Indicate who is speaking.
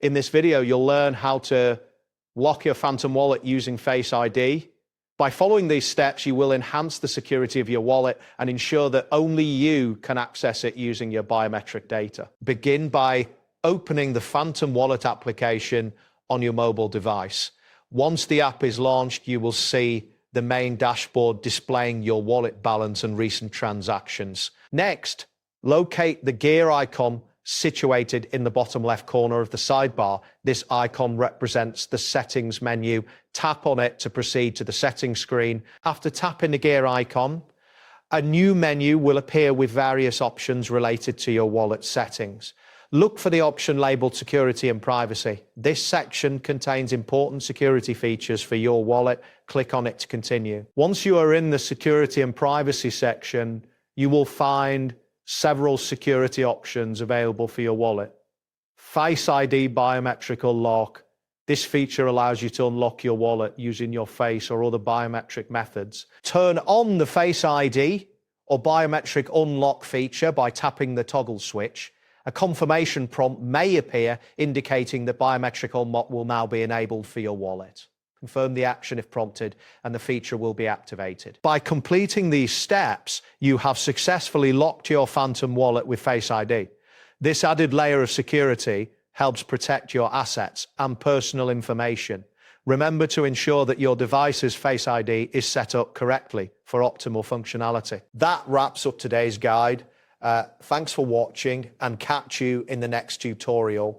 Speaker 1: In this video, you'll learn how to lock your Phantom wallet using Face ID. By following these steps, you will enhance the security of your wallet and ensure that only you can access it using your biometric data. Begin by opening the Phantom Wallet application on your mobile device. Once the app is launched, you will see the main dashboard displaying your wallet balance and recent transactions. Next, locate the gear icon situated in the bottom left corner of the sidebar. This icon represents the settings menu. Tap on it to proceed to the settings screen. After tapping the gear icon, a new menu will appear with various options related to your wallet settings. Look for the option labeled Security and Privacy. This section contains important security features for your wallet. Click on it to continue. Once you are in the Security and Privacy section, you will find several security options available for your wallet. Face ID biometric unlock. This feature allows you to unlock your wallet using your face or other biometric methods. Turn on the Face ID or biometric unlock feature by tapping the toggle switch. A confirmation prompt may appear indicating that biometric unlock will now be enabled for your wallet. Confirm the action if prompted, and the feature will be activated. By completing these steps, you have successfully locked your Phantom wallet with Face ID. This added layer of security helps protect your assets and personal information. Remember to ensure that your device's Face ID is set up correctly for optimal functionality. That wraps up today's guide. Thanks for watching, and catch you in the next tutorial.